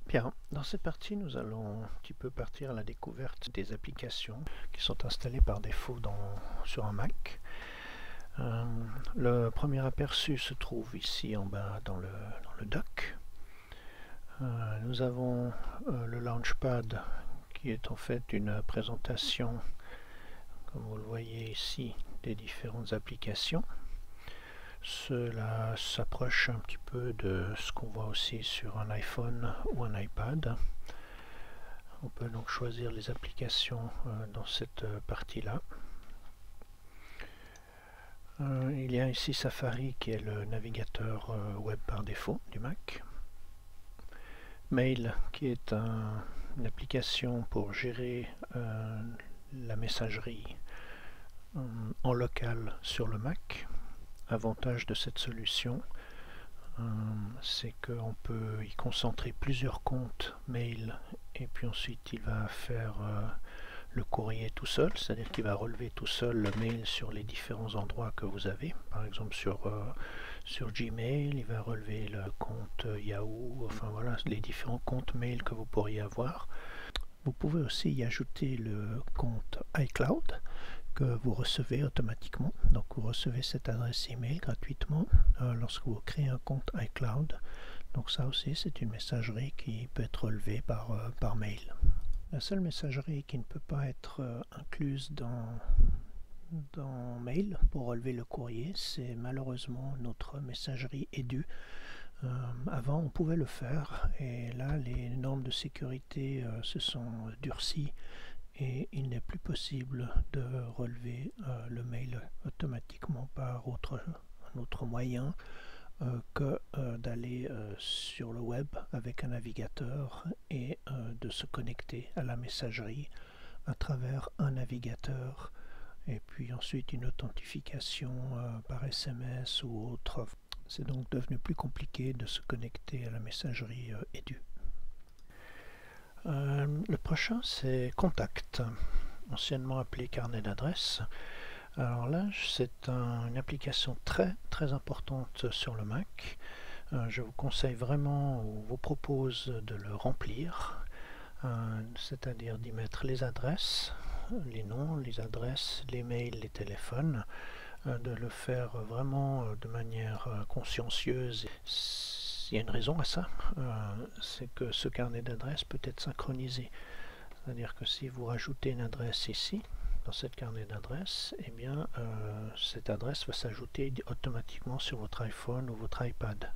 Bien, dans cette partie, nous allons un petit peu partir à la découverte des applications qui sont installées par défaut sur un Mac. Le premier aperçu se trouve ici en bas dans le dock. Nous avons le Launchpad qui est en fait une présentation, comme vous le voyez ici, des différentes applications. Cela s'approche un petit peu de ce qu'on voit aussi sur un iPhone ou un iPad. On peut donc choisir les applications dans cette partie-là. Il y a ici Safari qui est le navigateur web par défaut du Mac. Mail qui est une application pour gérer la messagerie en local sur le Mac. Avantage de cette solution, c'est qu'on peut y concentrer plusieurs comptes mail et puis ensuite il va faire le courrier tout seul, c'est-à-dire qu'il va relever tout seul le mail sur les différents endroits que vous avez. Par exemple sur Gmail, il va relever le compte Yahoo, enfin voilà, les différents comptes mail que vous pourriez avoir. Vous pouvez aussi y ajouter le compte iCloud que vous recevez automatiquement. Donc vous recevez cette adresse email gratuitement lorsque vous créez un compte iCloud. Donc ça aussi c'est une messagerie qui peut être relevée par mail. La seule messagerie qui ne peut pas être incluse dans mail pour relever le courrier, c'est malheureusement notre messagerie Edu. Avant on pouvait le faire et là les normes de sécurité se sont durcies et il n'est plus possible de relever le mail automatiquement par un autre moyen que d'aller sur le web avec un navigateur et de se connecter à la messagerie à travers un navigateur et puis ensuite une authentification par SMS ou autre. C'est donc devenu plus compliqué de se connecter à la messagerie Edu. Le prochain c'est Contact, anciennement appelé carnet d'adresses. Alors là c'est une application très importante sur le Mac. Je vous conseille vraiment ou vous propose de le remplir, c'est-à-dire d'y mettre les adresses, les noms, les adresses, les mails, les téléphones, de le faire vraiment de manière consciencieuse. Il y a une raison à ça, c'est que ce carnet d'adresses peut être synchronisé. C'est-à-dire que si vous rajoutez une adresse ici, dans cette carnet d'adresses, eh bien cette adresse va s'ajouter automatiquement sur votre iPhone ou votre iPad.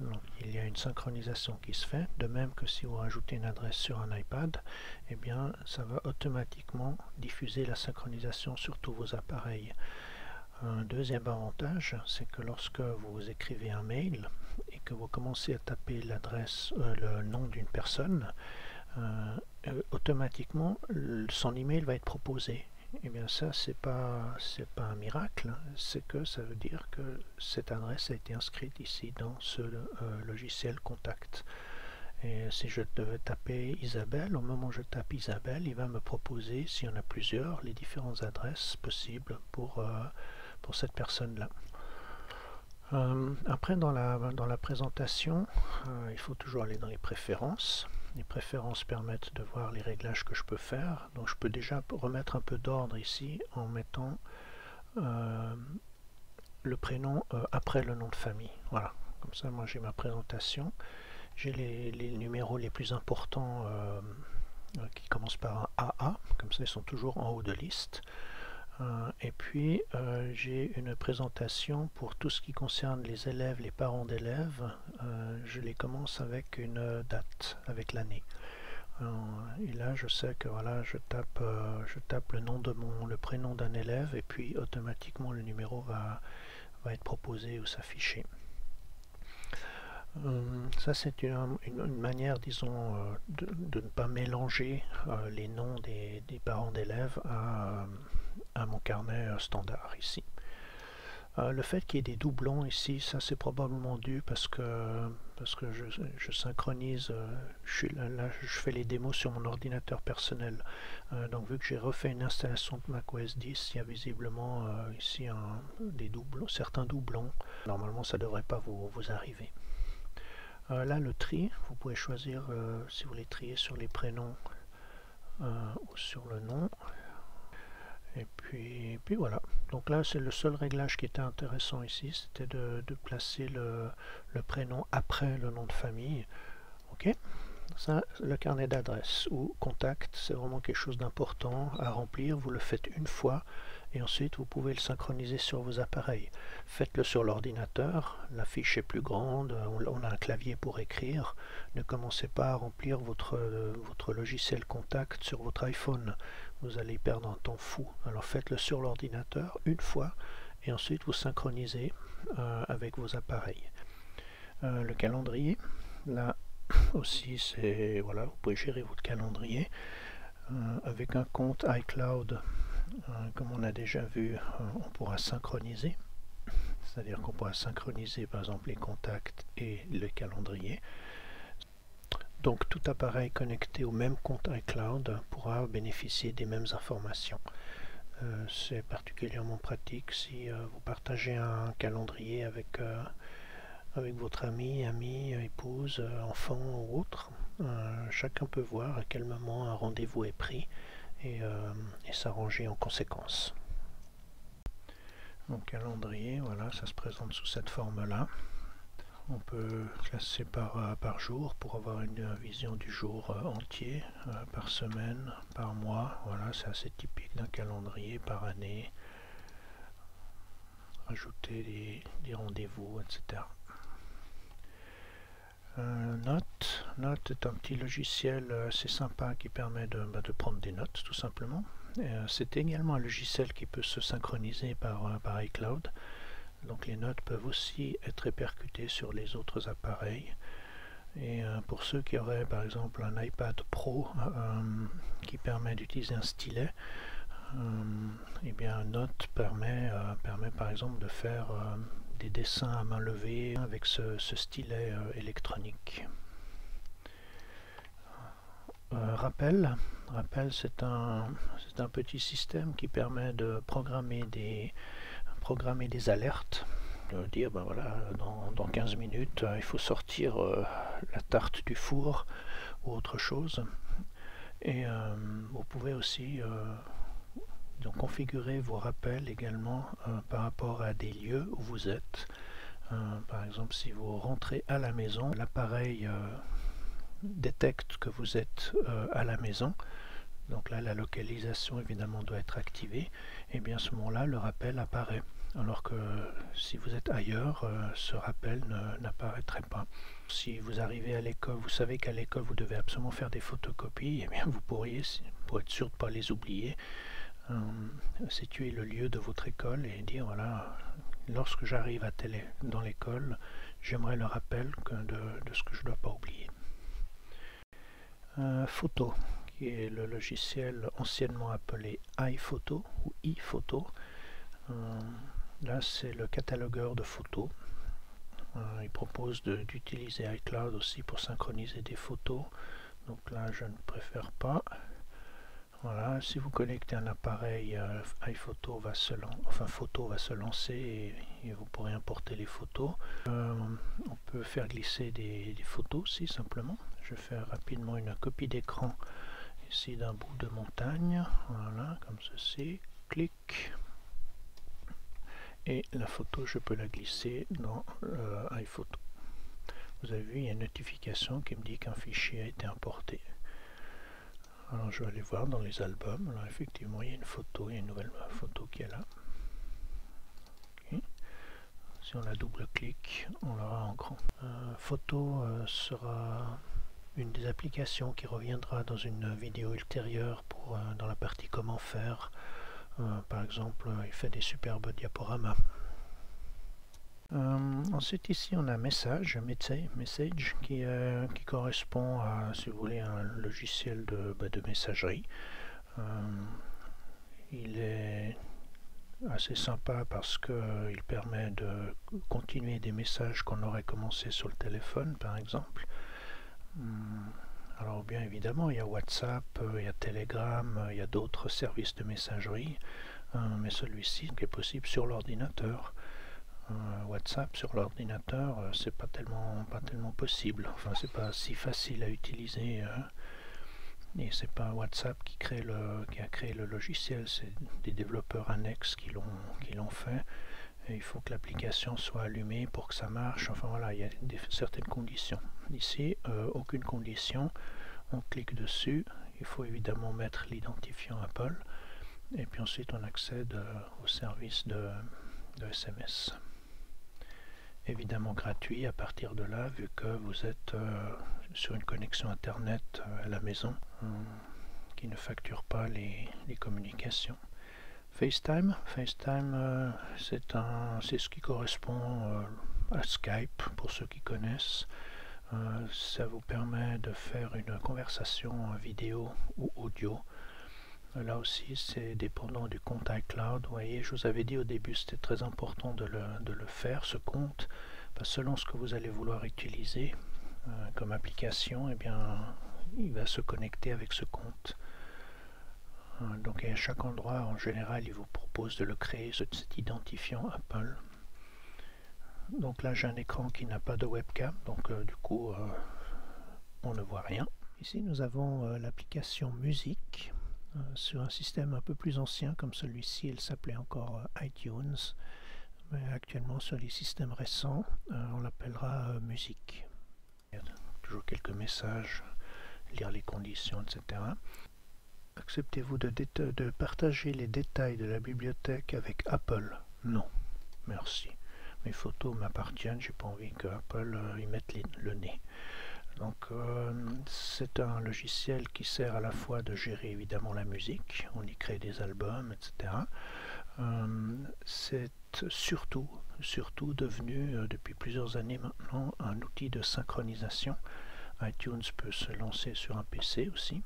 Donc, il y a une synchronisation qui se fait, de même que si vous rajoutez une adresse sur un iPad, eh bien ça va automatiquement diffuser la synchronisation sur tous vos appareils. Un deuxième avantage, c'est que lorsque vous écrivez un mail et que vous commencez à taper l'adresse, le nom d'une personne, automatiquement son email va être proposé. Et bien ça c'est pas un miracle, c'est que ça veut dire que cette adresse a été inscrite ici dans ce logiciel Contact. Et si je devais taper Isabelle, au moment où je tape Isabelle, il va me proposer, s'il y en a plusieurs, les différentes adresses possibles pour cette personne-là. Après dans la présentation, il faut toujours aller dans les préférences. Les préférences permettent de voir les réglages que je peux faire. Donc je peux déjà remettre un peu d'ordre ici en mettant le prénom après le nom de famille. Voilà, comme ça moi j'ai ma présentation. J'ai les numéros les plus importants qui commencent par un AA, comme ça ils sont toujours en haut de liste. Et puis j'ai une présentation pour tout ce qui concerne les élèves, les parents d'élèves. Je les commence avec une date, avec l'année. Et là je sais que voilà, je tape le nom le prénom d'un élève et puis automatiquement le numéro va être proposé ou s'afficher. Ça c'est une manière, disons, de ne pas mélanger les noms des parents d'élèves à mon carnet standard ici. Le fait qu'il y ait des doublons ici, ça c'est probablement dû parce que je synchronise, là je fais les démos sur mon ordinateur personnel. Donc vu que j'ai refait une installation de macOS 10, il y a visiblement ici certains doublons. Normalement ça ne devrait pas vous arriver. Là, le tri, vous pouvez choisir si vous voulez trier sur les prénoms ou sur le nom. Et puis voilà. Donc là, c'est le seul réglage qui était intéressant ici, c'était de placer le prénom après le nom de famille. Ok. Ça, le carnet d'adresse ou contact, c'est vraiment quelque chose d'important à remplir. Vous le faites une fois et ensuite vous pouvez le synchroniser sur vos appareils. Faites-le sur l'ordinateur, la fiche est plus grande, on a un clavier pour écrire. Ne commencez pas à remplir votre logiciel contact sur votre iPhone. Vous allez y perdre un temps fou. Alors faites-le sur l'ordinateur une fois et ensuite vous synchronisez avec vos appareils. Le calendrier, là aussi, c'est voilà, vous pouvez gérer votre calendrier avec un compte iCloud. Comme on a déjà vu, on pourra synchroniser, c'est-à-dire qu'on pourra synchroniser par exemple les contacts et le calendrier. Donc tout appareil connecté au même compte iCloud pourra bénéficier des mêmes informations. C'est particulièrement pratique si vous partagez un calendrier avec votre ami, épouse, enfant ou autre. Chacun peut voir à quel moment un rendez-vous est pris et s'arranger en conséquence. Donc calendrier, voilà, ça se présente sous cette forme-là. On peut classer par jour pour avoir une vision du jour entier, par semaine, par mois. Voilà, c'est assez typique d'un calendrier, par année. Ajouter des rendez-vous, etc. Note est un petit logiciel assez sympa qui permet de prendre des notes tout simplement. C'est également un logiciel qui peut se synchroniser par iCloud. Donc les notes peuvent aussi être répercutées sur les autres appareils. Et pour ceux qui auraient par exemple un iPad Pro qui permet d'utiliser un stylet, et bien Note permet par exemple de faire des dessins à main levée avec ce stylet électronique. Rappel, c'est un petit système qui permet de programmer des alertes, de dire ben voilà, dans 15 minutes il faut sortir la tarte du four ou autre chose. Et vous pouvez aussi donc configurer vos rappels également par rapport à des lieux où vous êtes. Par exemple, si vous rentrez à la maison, l'appareil détecte que vous êtes à la maison. Donc là, la localisation évidemment doit être activée. Et bien à ce moment-là, le rappel apparaît. Alors que si vous êtes ailleurs, ce rappel n'apparaîtrait pas. Si vous arrivez à l'école, vous savez qu'à l'école vous devez absolument faire des photocopies, et bien vous pourriez, pour être sûr de ne pas les oublier, situer le lieu de votre école et dire voilà, lorsque j'arrive dans l'école, j'aimerais le rappel de ce que je ne dois pas oublier. Photo, qui est le logiciel anciennement appelé iPhoto ou iPhoto. Là, c'est le catalogueur de photos. Il propose d'utiliser iCloud aussi pour synchroniser des photos. Donc là, je ne préfère pas. Voilà, si vous connectez un appareil, iPhoto Photo va se lancer et vous pourrez importer les photos. On peut faire glisser des photos aussi simplement. Je vais faire rapidement une copie d'écran ici d'un bout de montagne. Voilà, comme ceci. Clic. Et la photo, je peux la glisser dans iPhoto. Vous avez vu, il y a une notification qui me dit qu'un fichier a été importé. Alors je vais aller voir dans les albums. Alors effectivement, il y a une photo, il y a une nouvelle photo qui est là. Okay. Si on la double-clique, on l'aura en grand. Photo sera une des applications qui reviendra dans une vidéo ultérieure dans la partie comment faire. Par exemple, il fait des superbes diaporamas. Ensuite ici on a message qui correspond à, si vous voulez, un logiciel de messagerie. Il est assez sympa parce qu'il permet de continuer des messages qu'on aurait commencé sur le téléphone par exemple. Alors bien évidemment il y a WhatsApp, il y a Telegram, il y a d'autres services de messagerie, mais celui-ci est possible sur l'ordinateur. WhatsApp sur l'ordinateur, c'est pas tellement possible. Enfin, c'est pas si facile à utiliser. Et c'est pas WhatsApp qui a créé le logiciel, c'est des développeurs annexes qui l'ont fait. Et il faut que l'application soit allumée pour que ça marche. Enfin voilà, il y a certaines conditions. Ici, aucune condition. On clique dessus. Il faut évidemment mettre l'identifiant Apple. Et puis ensuite, on accède au service de SMS. Évidemment gratuit à partir de là, vu que vous êtes sur une connexion Internet à la maison qui ne facture pas les communications. FaceTime, c'est ce qui correspond à Skype, pour ceux qui connaissent. Ça vous permet de faire une conversation vidéo ou audio. Là aussi, c'est dépendant du compte iCloud. Vous voyez, je vous avais dit au début, c'était très important de le faire, ce compte, parce que selon ce que vous allez vouloir utiliser comme application, eh bien, il va se connecter avec ce compte. Donc à chaque endroit, en général, il vous propose de le créer, cet identifiant Apple. Donc là, j'ai un écran qui n'a pas de webcam, donc du coup, on ne voit rien. Ici, nous avons l'application musique sur un système un peu plus ancien comme celui-ci. Elle s'appelait encore iTunes, mais actuellement sur les systèmes récents, on l'appellera musique. Il y a toujours quelques messages, lire les conditions, etc. Acceptez-vous de partager les détails de la bibliothèque avec Apple? Non, merci. Mes photos m'appartiennent, j'ai pas envie que Apple y mette le nez. Donc c'est un logiciel qui sert à la fois de gérer évidemment la musique, on y crée des albums, etc. C'est surtout devenu depuis plusieurs années maintenant un outil de synchronisation. iTunes peut se lancer sur un PC aussi.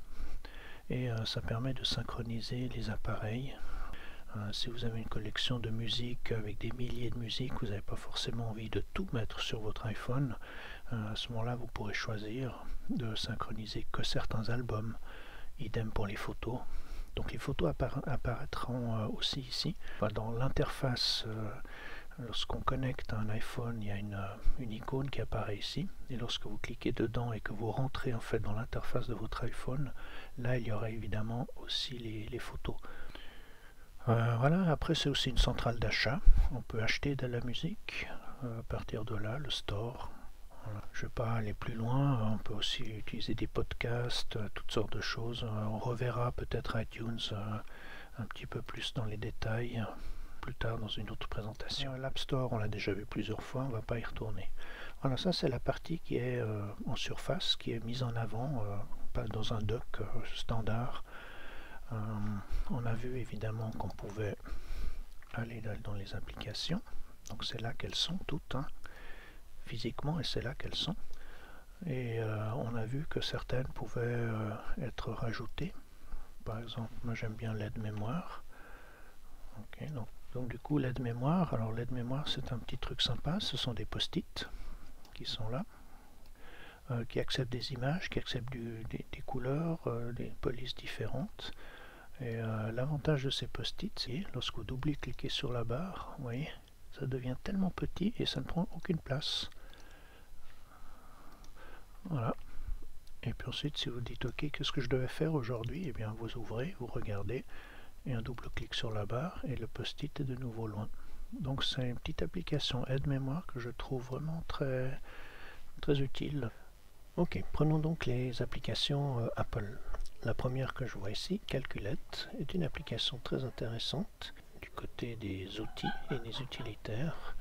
Et ça permet de synchroniser les appareils. Si vous avez une collection de musique avec des milliers de musiques, vous n'avez pas forcément envie de tout mettre sur votre iPhone. À ce moment-là, vous pourrez choisir de synchroniser que certains albums. Idem pour les photos. Donc les photos apparaîtront aussi ici. Dans l'interface, lorsqu'on connecte un iPhone, il y a une icône qui apparaît ici. Et lorsque vous cliquez dedans et que vous rentrez en fait dans l'interface de votre iPhone, là il y aura évidemment aussi les photos. Voilà, après c'est aussi une centrale d'achat. On peut acheter de la musique à partir de là, le store. Voilà. Je ne vais pas aller plus loin, on peut aussi utiliser des podcasts, toutes sortes de choses. On reverra peut-être iTunes un petit peu plus dans les détails plus tard dans une autre présentation. L'App Store, on l'a déjà vu plusieurs fois, on ne va pas y retourner. Voilà, ça c'est la partie qui est en surface, qui est mise en avant, pas dans un dock standard. On a vu évidemment qu'on pouvait aller dans les applications, donc c'est là qu'elles sont toutes, hein, physiquement, et c'est là qu'elles sont. Et on a vu que certaines pouvaient être rajoutées. Par exemple, moi j'aime bien l'aide-mémoire. Okay, donc du coup l'aide-mémoire, alors l'aide-mémoire c'est un petit truc sympa, ce sont des post-it qui sont là, qui acceptent des images, qui acceptent des couleurs, des polices différentes. Et l'avantage de ces post-it, c'est lorsque vous double-cliquez sur la barre, vous voyez, ça devient tellement petit et ça ne prend aucune place. Voilà. Et puis ensuite, si vous dites ok, qu'est-ce que je devais faire aujourd'hui, et bien vous ouvrez, vous regardez, et un double clic sur la barre, et le post-it est de nouveau loin. Donc c'est une petite application aide-mémoire que je trouve vraiment très, très utile. Ok, prenons donc les applications Apple. La première que je vois ici, Calculette, est une application très intéressante du côté des outils et des utilitaires.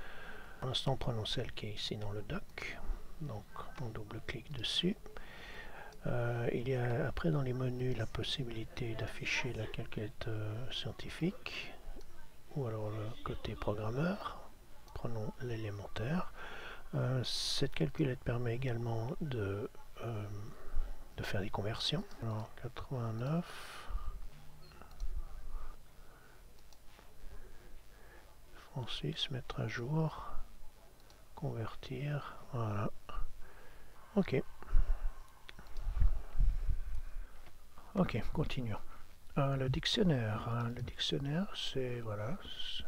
Pour l'instant, prenons celle qui est ici dans le dock. Donc on double-clique dessus. Il y a après dans les menus la possibilité d'afficher la calculette scientifique ou alors le côté programmeur. Prenons l'élémentaire. Cette calculette permet également de faire des conversions. Alors 89 francs suisses, mettre à jour, convertir, voilà. Ok. Ok, continuons. Le dictionnaire, hein. Le dictionnaire, c'est voilà,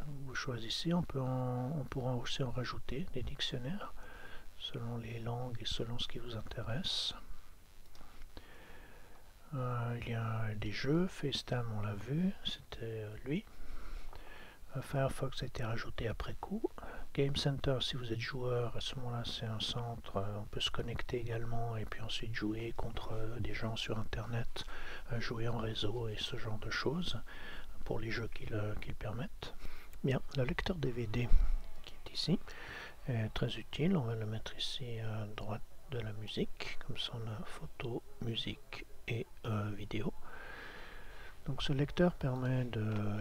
vous choisissez, on pourra aussi en rajouter des dictionnaires selon les langues et selon ce qui vous intéresse. Il y a des jeux, FaceTime on l'a vu, c'était lui. Firefox a été rajouté après coup. Game Center, si vous êtes joueur, à ce moment-là c'est un centre, on peut se connecter également et puis ensuite jouer contre des gens sur internet, jouer en réseau et ce genre de choses pour les jeux qu'ils permettent. Bien, le lecteur DVD qui est ici est très utile, on va le mettre ici à droite de la musique, comme ça on a photo, musique et vidéo. Donc ce lecteur permet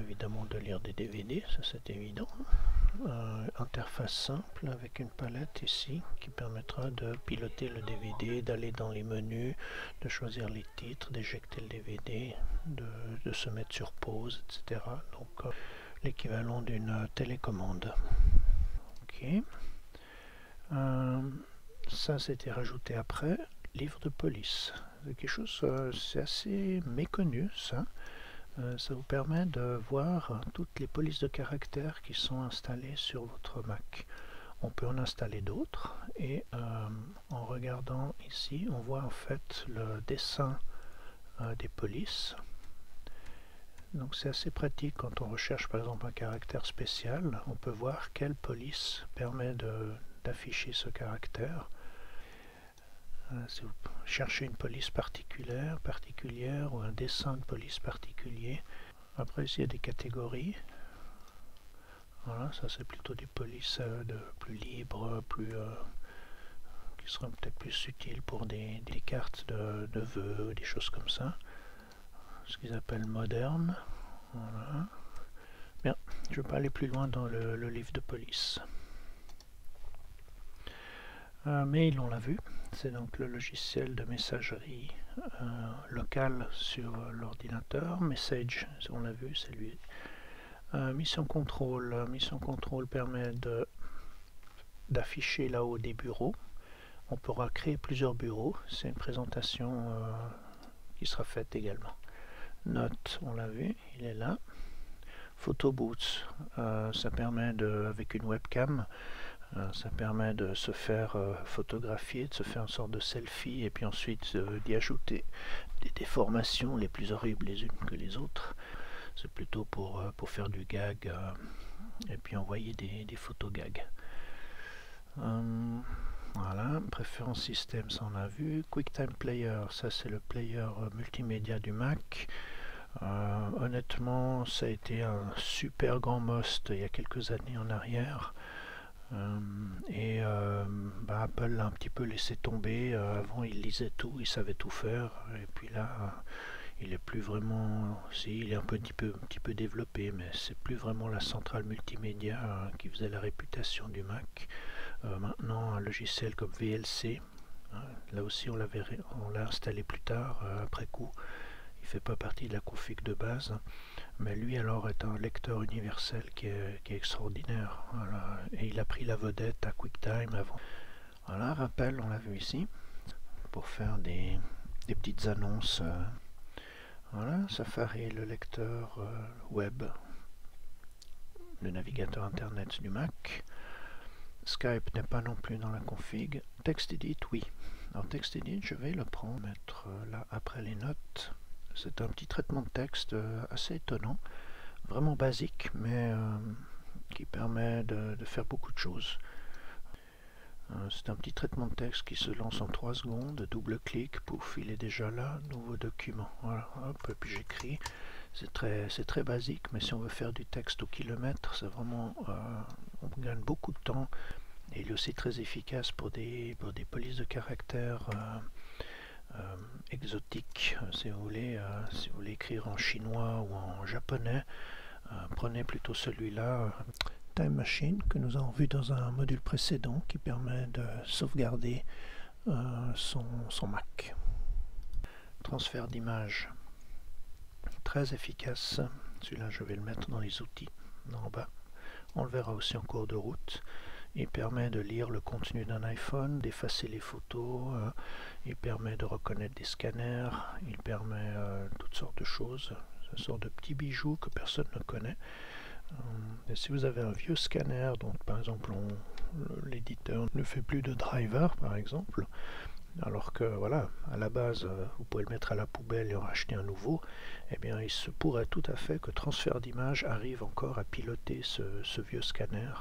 évidemment de lire des DVD, ça c'est évident. Interface simple avec une palette ici qui permettra de piloter le DVD, d'aller dans les menus, de choisir les titres, d'éjecter le DVD, de se mettre sur pause, etc. Donc l'équivalent d'une télécommande. Ok. Ça c'était rajouté après. Livre de police. C'est quelque chose, c'est assez méconnu ça. Ça vous permet de voir toutes les polices de caractères qui sont installées sur votre Mac. On peut en installer d'autres et en regardant ici, on voit en fait le dessin des polices. Donc c'est assez pratique quand on recherche par exemple un caractère spécial, on peut voir quelle police permet d'afficher ce caractère. Si vous cherchez une police particulière ou un dessin de police particulier. Après ici il y a des catégories. Voilà, ça c'est plutôt des polices plus libres, qui seraient peut-être plus utiles pour des cartes de vœux, des choses comme ça. Ce qu'ils appellent moderne. Voilà. Bien, je ne vais pas aller plus loin dans le livre de police. Mail, on l'a vu, c'est donc le logiciel de messagerie locale sur l'ordinateur. Message, on l'a vu, c'est lui. Mission Control permet d'afficher là-haut des bureaux. On pourra créer plusieurs bureaux, c'est une présentation qui sera faite également. Note, on l'a vu, il est là. Photo Booth, ça permet avec une webcam, ça permet de se faire photographier, de se faire une sorte de selfie et puis ensuite d'y ajouter des déformations les plus horribles les unes que les autres. C'est plutôt pour faire du gag et puis envoyer des photos gag. Voilà, préférence système, ça on a vu. QuickTime Player, ça c'est le player multimédia du Mac. Honnêtement, ça a été un super grand must il y a quelques années en arrière. Apple l'a un petit peu laissé tomber. Avant il lisait tout, il savait tout faire et puis là il est plus vraiment, si il est un petit peu développé, mais c'est plus vraiment la centrale multimédia qui faisait la réputation du Mac. Maintenant un logiciel comme VLC, là aussi on l'a installé plus tard après coup. Il fait pas partie de la config de base, mais lui alors est un lecteur universel qui est extraordinaire. Voilà. Et il a pris la vedette à QuickTime avant. Voilà, rappel, on l'a vu ici, pour faire des petites annonces. Voilà, Safari, le lecteur web, le navigateur internet du Mac. Skype n'est pas non plus dans la config. TextEdit, oui. Alors TextEdit, je vais le prendre, mettre là après les notes. C'est un petit traitement de texte assez étonnant, vraiment basique, mais qui permet de faire beaucoup de choses. C'est un petit traitement de texte qui se lance en 3 secondes, double-clic, pouf, il est déjà là, nouveau document. Voilà, hop, et puis j'écris. C'est très basique, mais si on veut faire du texte au kilomètre, c'est vraiment, on gagne beaucoup de temps. Et il est aussi très efficace pour des polices de caractères exotiques. Si vous voulez écrire en chinois ou en japonais, prenez plutôt celui-là. Time Machine que nous avons vu dans un module précédent qui permet de sauvegarder son Mac. Transfert d'image, très efficace. Celui-là je vais le mettre dans les outils en bas. On le verra aussi en cours de route. Il permet de lire le contenu d'un iPhone, d'effacer les photos, il permet de reconnaître des scanners, il permet toutes sortes de choses. une sorte de petit bijou que personne ne connaît. Et si vous avez un vieux scanner, donc par exemple l'éditeur ne fait plus de driver par exemple, alors que voilà, à la base vous pouvez le mettre à la poubelle et en racheter un nouveau, eh bien il se pourrait tout à fait que Transfert d'Images arrive encore à piloter ce vieux scanner.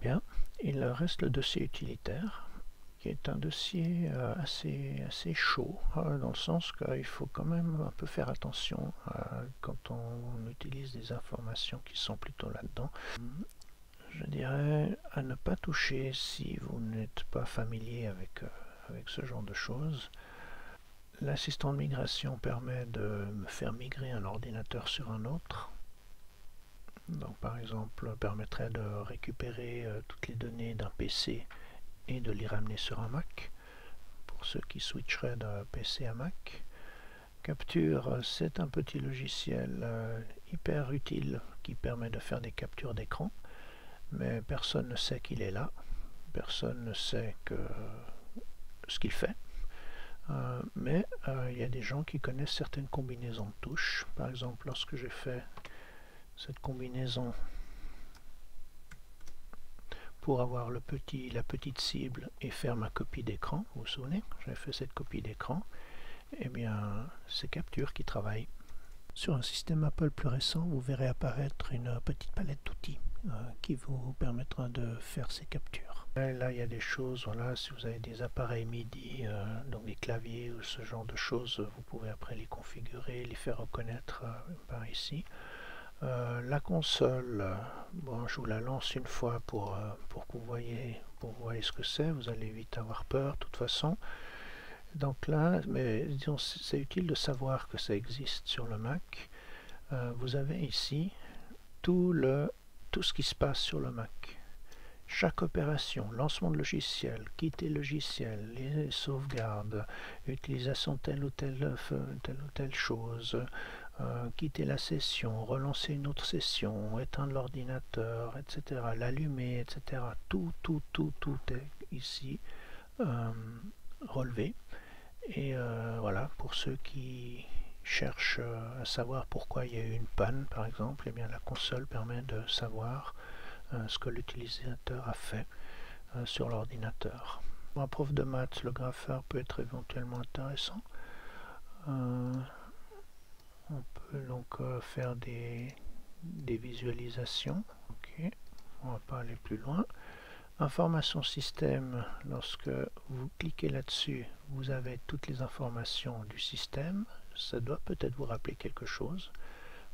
Bien, il reste le dossier utilitaire, qui est un dossier assez chaud, dans le sens qu'il faut quand même un peu faire attention quand on utilise des informations qui sont plutôt là-dedans. Je dirais à ne pas toucher si vous n'êtes pas familier avec ce genre de choses. L'assistant de migration permet de me faire migrer un ordinateur sur un autre. Donc par exemple, permettrait de récupérer toutes les données d'un PC et de les ramener sur un Mac, pour ceux qui switcheraient d'un PC à Mac. Capture, c'est un petit logiciel hyper utile qui permet de faire des captures d'écran, mais personne ne sait qu'il est là, personne ne sait ce qu'il fait. Mais il y a des gens qui connaissent certaines combinaisons de touches. Par exemple, lorsque j'ai fait cette combinaison pour avoir la petite cible et faire ma copie d'écran, vous vous souvenez, j'ai fait cette copie d'écran, et bien c'est Capture qui travaille. Sur un système Apple plus récent, vous verrez apparaître une petite palette d'outils qui vous permettra de faire ces captures. Et là, il y a des choses, voilà, si vous avez des appareils MIDI, donc des claviers ou ce genre de choses, vous pouvez après les configurer, les faire reconnaître par ici. La console, bon, je vous la lance une fois pour que vous voyez ce que c'est. Vous allez vite avoir peur, de toute façon. Donc là, mais disons, c'est utile de savoir que ça existe sur le Mac. Vous avez ici tout ce qui se passe sur le Mac. Chaque opération, lancement de logiciel, quitter logiciel, les sauvegardes, utilisation de telle ou telle chose, quitter la session, relancer une autre session, éteindre l'ordinateur, etc., l'allumer, etc. Tout est ici relevé. Et voilà, pour ceux qui cherchent à savoir pourquoi il y a eu une panne, par exemple, eh bien, la console permet de savoir ce que l'utilisateur a fait sur l'ordinateur. Pour un prof de maths, le grapheur peut être éventuellement intéressant. On peut donc faire des visualisations. Ok, on va pas aller plus loin. Information système, lorsque vous cliquez là-dessus, vous avez toutes les informations du système. Ça doit peut-être vous rappeler quelque chose,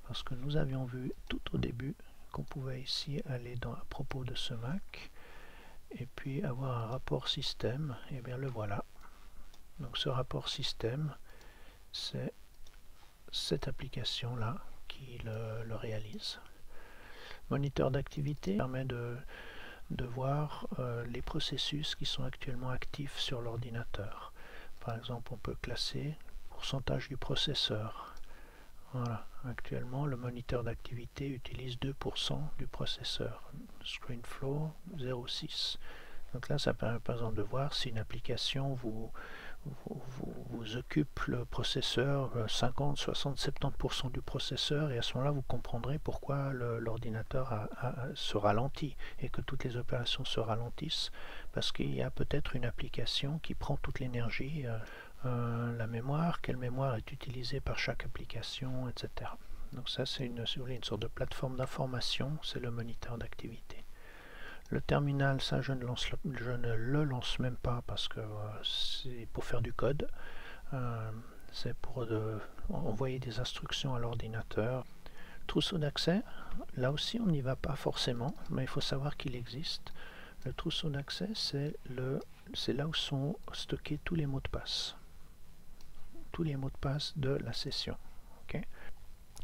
parce que nous avions vu tout au début qu'on pouvait ici aller à propos de ce Mac, et puis avoir un rapport système, et bien le voilà. Donc ce rapport système, c'est cette application-là qui le réalise. Moniteur d'activité permet de voir les processus qui sont actuellement actifs sur l'ordinateur. Par exemple, on peut classer le pourcentage du processeur. Voilà, actuellement le moniteur d'activité utilise 2% du processeur. ScreenFlow 0,6. Donc là, ça permet par exemple de voir si une application vous occupe le processeur 50, 60, 70% du processeur, et à ce moment-là vous comprendrez pourquoi l'ordinateur se ralentit et que toutes les opérations se ralentissent, parce qu'il y a peut-être une application qui prend toute l'énergie, la mémoire, quelle mémoire est utilisée par chaque application, etc. Donc ça c'est si vous voulez, une sorte de plateforme d'information, c'est le moniteur d'activité. Le terminal, ça je ne le lance même pas parce que c'est pour faire du code. C'est pour envoyer des instructions à l'ordinateur. Trousseau d'accès, là aussi on n'y va pas forcément, mais il faut savoir qu'il existe. Le trousseau d'accès, c'est là où sont stockés tous les mots de passe. Tous les mots de passe de la session. Okay.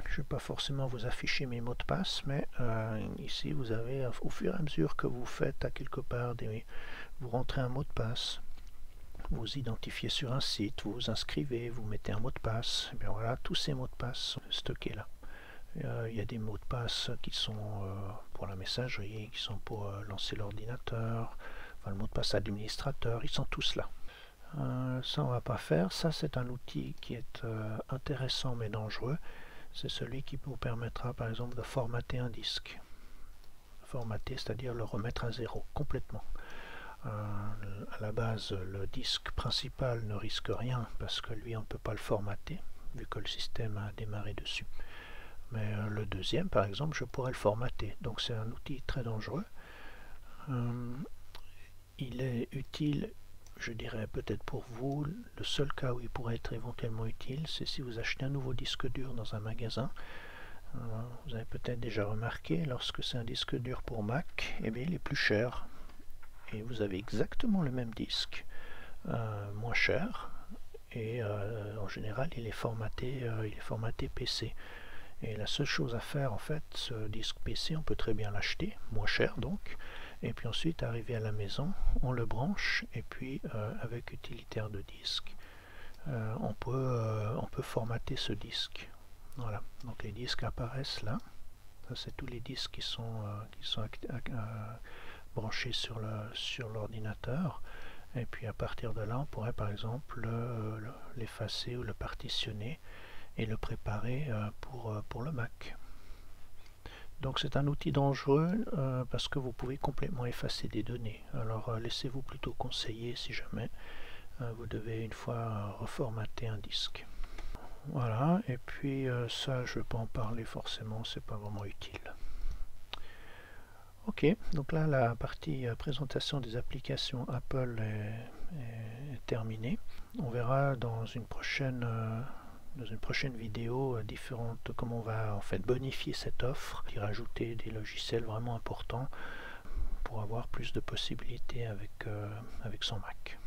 Je ne vais pas forcément vous afficher mes mots de passe, mais ici vous avez, au fur et à mesure que vous faites à quelque part, vous rentrez un mot de passe, vous identifiez sur un site, vous vous inscrivez, vous mettez un mot de passe, et bien voilà, tous ces mots de passe sont stockés là. Il y a des mots de passe qui sont pour la messagerie, qui sont pour lancer l'ordinateur, enfin, le mot de passe administrateur, ils sont tous là. Ça on va pas faire. Ça c'est un outil qui est intéressant mais dangereux. C'est celui qui vous permettra par exemple de formater un disque. Formater, c'est-à-dire le remettre à zéro complètement. À la base, le disque principal ne risque rien parce que lui on ne peut pas le formater vu que le système a démarré dessus. Mais le deuxième par exemple je pourrais le formater. Donc c'est un outil très dangereux. Il est utile, je dirais peut-être pour vous, le seul cas où il pourrait être éventuellement utile, c'est si vous achetez un nouveau disque dur dans un magasin. Vous avez peut-être déjà remarqué, lorsque c'est un disque dur pour Mac, eh bien, il est plus cher. Et vous avez exactement le même disque, moins cher, et en général il est formaté PC. Et la seule chose à faire en fait, ce disque PC, on peut très bien l'acheter, moins cher donc, et puis ensuite arriver à la maison, on le branche, et puis avec utilitaire de disque, on peut formater ce disque. Voilà, donc les disques apparaissent là. Ça c'est tous les disques qui sont branchés sur l'ordinateur. Et puis à partir de là, on pourrait par exemple l'effacer ou le partitionner et le préparer pour le Mac. Donc c'est un outil dangereux parce que vous pouvez complètement effacer des données. Alors laissez-vous plutôt conseiller si jamais vous devez une fois reformater un disque. Voilà, et puis ça je ne vais pas en parler forcément, c'est pas vraiment utile. Ok, donc là la partie présentation des applications Apple est terminée. On verra dans une prochaine vidéo différentes comment on va en fait bonifier cette offre et rajouter des logiciels vraiment importants pour avoir plus de possibilités avec son Mac.